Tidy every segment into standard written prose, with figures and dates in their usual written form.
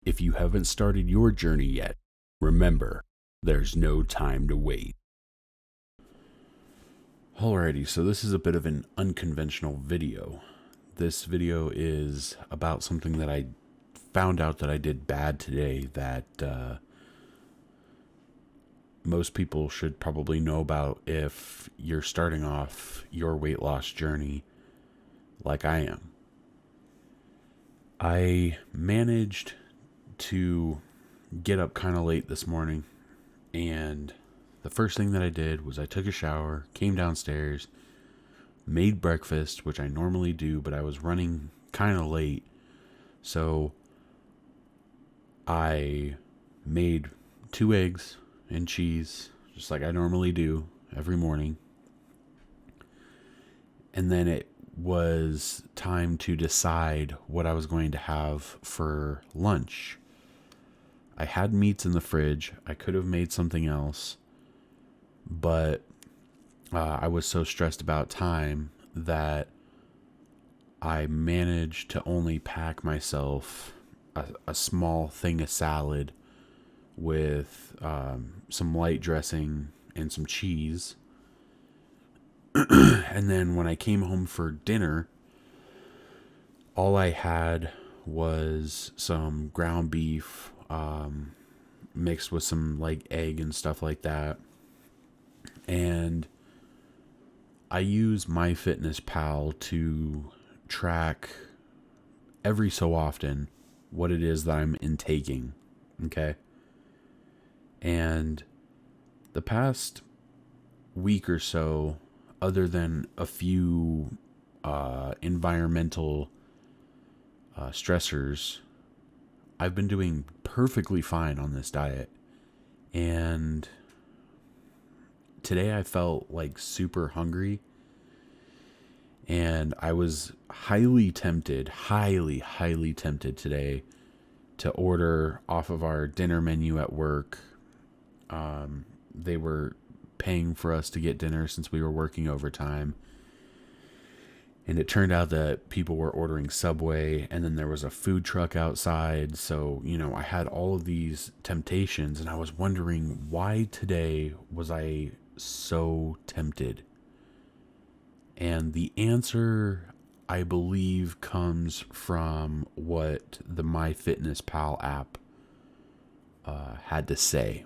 If you haven't started your journey yet, remember, there's no time to wait. Alrighty, so this is a bit of an unconventional video. This video is about something that I found out that I did bad today that most people should probably know about if you're starting off your weight loss journey like I am. I managed to get up kind of late this morning, and the first thing that I did was I took a shower, came downstairs, made breakfast, which I normally do, but I was running kind of late. So I made 2 eggs and cheese, just like I normally do every morning. And then it was time to decide what I was going to have for lunch. I had meats in the fridge. I could have made something else, but I was so stressed about time that I managed to only pack myself a small thing of salad with some light dressing and some cheese. And then when I came home for dinner, all I had was some ground beef mixed with some like egg and stuff like that. And I use MyFitnessPal to track every so often what it is that I'm intaking. Okay. And the past week or so, other than a few environmental stressors, I've been doing perfectly fine on this diet. And today I felt like super hungry, and I was highly tempted today to order off of our dinner menu at work. They were paying for us to get dinner since we were working overtime. And it turned out that people were ordering Subway, and then there was a food truck outside. So, I had all of these temptations, and I was wondering why today was I so tempted. And the answer, I believe, comes from what the MyFitnessPal app had to say.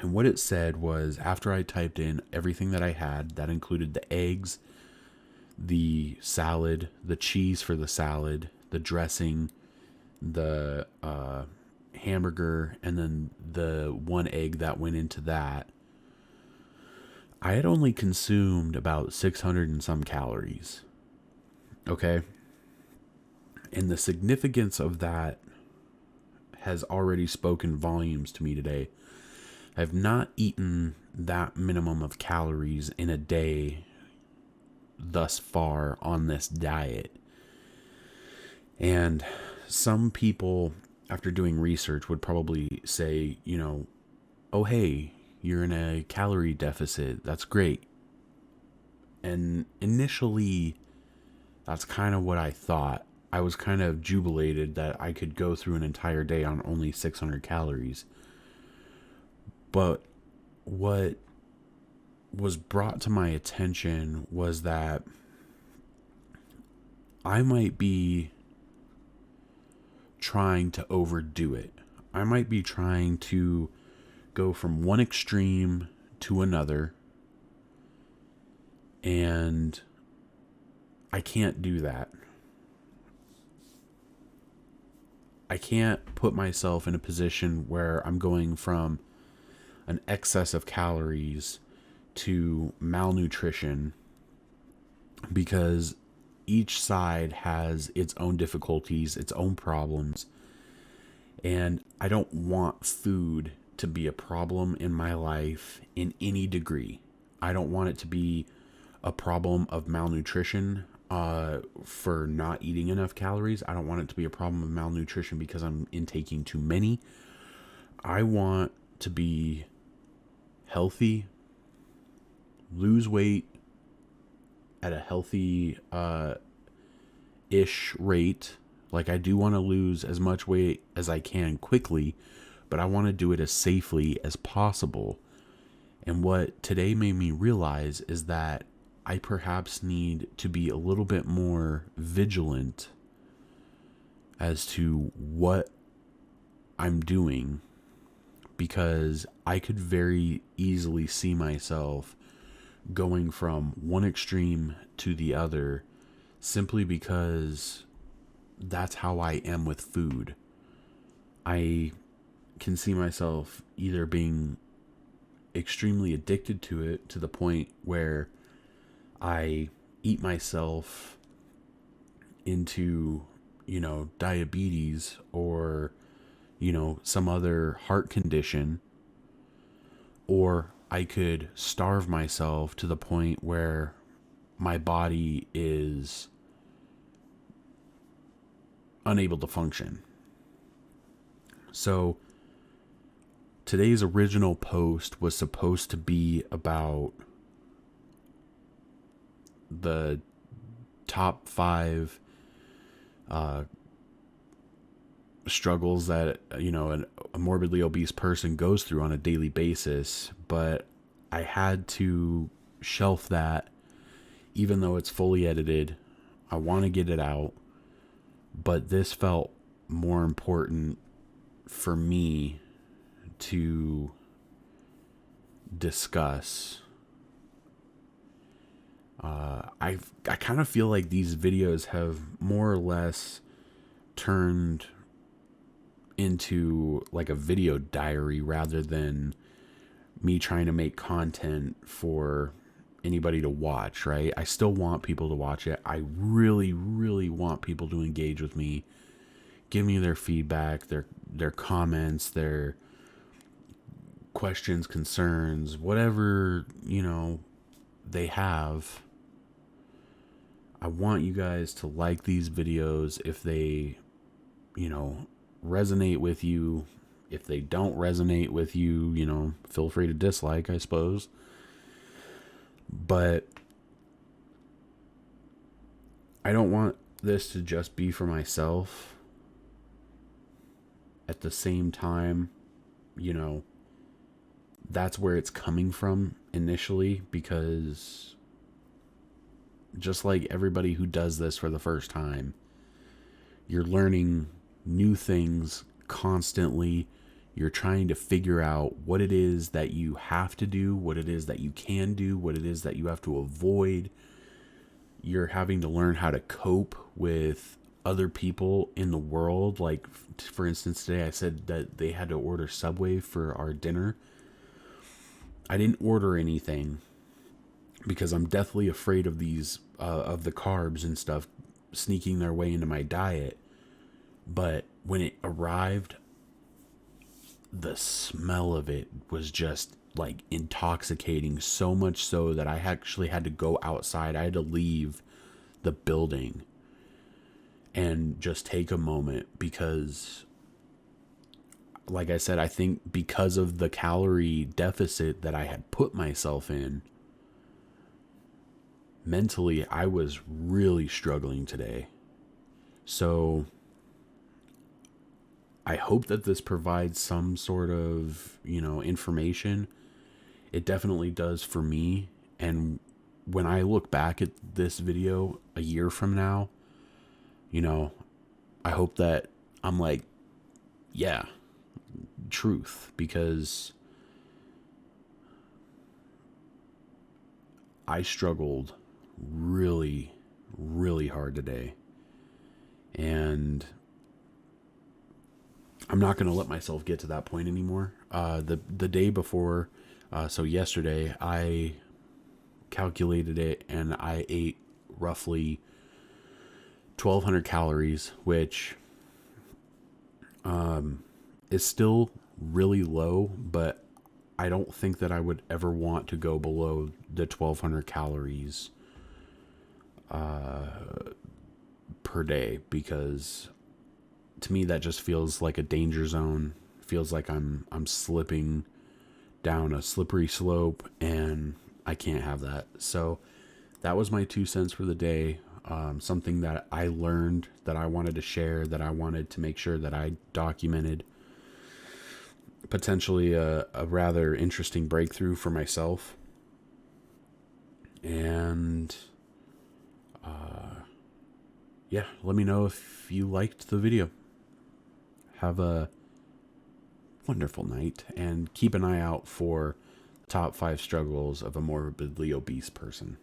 And what it said was, after I typed in everything that I had, that included the eggs, the salad, the cheese for the salad, the dressing, the hamburger, and then the 1 egg that went into that, I had only consumed about 600 and some calories. Okay? And the significance of that has already spoken volumes to me today. I've not eaten that minimum of calories in a day thus far on this diet. And some people, after doing research, would probably say, oh, hey, you're in a calorie deficit. That's great. And initially, that's kind of what I thought. I was kind of jubilated that I could go through an entire day on only 600 calories. But what was brought to my attention was that I might be trying to overdo it. I might be trying to go from one extreme to another, and I can't do that. I can't put myself in a position where I'm going from an excess of calories to malnutrition, because each side has its own difficulties, its own problems, and I don't want food to be a problem in my life in any degree. I don't want it to be a problem of malnutrition for not eating enough calories. I don't want it to be a problem of malnutrition because I'm intaking too many. I want to be healthy, lose weight at a healthy ish rate, Like, I do want to lose as much weight as I can quickly, but I want to do it as safely as possible. And what today made me realize is that I perhaps need to be a little bit more vigilant as to what I'm doing, because I could very easily see myself going from one extreme to the other simply because that's how I am with food. I can see myself either being extremely addicted to it to the point where I eat myself into, diabetes or, some other heart condition, or I could starve myself to the point where my body is unable to function. So today's original post was supposed to be about the top 5 struggles that a morbidly obese person goes through on a daily basis, but I had to shelf that. Even though it's fully edited, I want to get it out, but this felt more important for me to discuss. I kind of feel like these videos have more or less turned into like a video diary rather than me trying to make content for anybody to watch, right? I still want people to watch it. I really, really want people to engage with me, give me their feedback, their comments, their questions, concerns, whatever, they have. I want you guys to like these videos if they, resonate with you. If they don't resonate with you, feel free to dislike, I suppose. But I don't want this to just be for myself. At the same time, that's where it's coming from initially, because just like everybody who does this for the first time, you're learning new things constantly. You're trying to figure out what it is that you have to do, what it is that you can do, what it is that you have to avoid. You're having to learn how to cope with other people in the world. Like, for instance, today I said that they had to order Subway for our dinner. I didn't order anything because I'm deathly afraid of these, of the carbs and stuff sneaking their way into my diet. But when it arrived, the smell of it was just like intoxicating, so much so that I actually had to go outside. I had to leave the building and just take a moment, because like I said, I think because of the calorie deficit that I had put myself in, mentally I was really struggling today. So I hope that this provides some sort of, information. It definitely does for me. And when I look back at this video a year from now, I hope that I'm like, yeah, truth, because I struggled really, really hard today. And I'm not going to let myself get to that point anymore. The day before, so yesterday, I calculated it and I ate roughly 1,200 calories, which is still really low, but I don't think that I would ever want to go below the 1,200 calories per day, because to me that just feels like a danger zone. Feels like I'm slipping down a slippery slope, and I can't have that. So that was my 2 cents for the day. something that I learned that I wanted to share, that I wanted to make sure that I documented. Potentially a rather interesting breakthrough for myself. And yeah, let me know if you liked the video. Have a wonderful night, and keep an eye out for top 5 struggles of a morbidly obese person.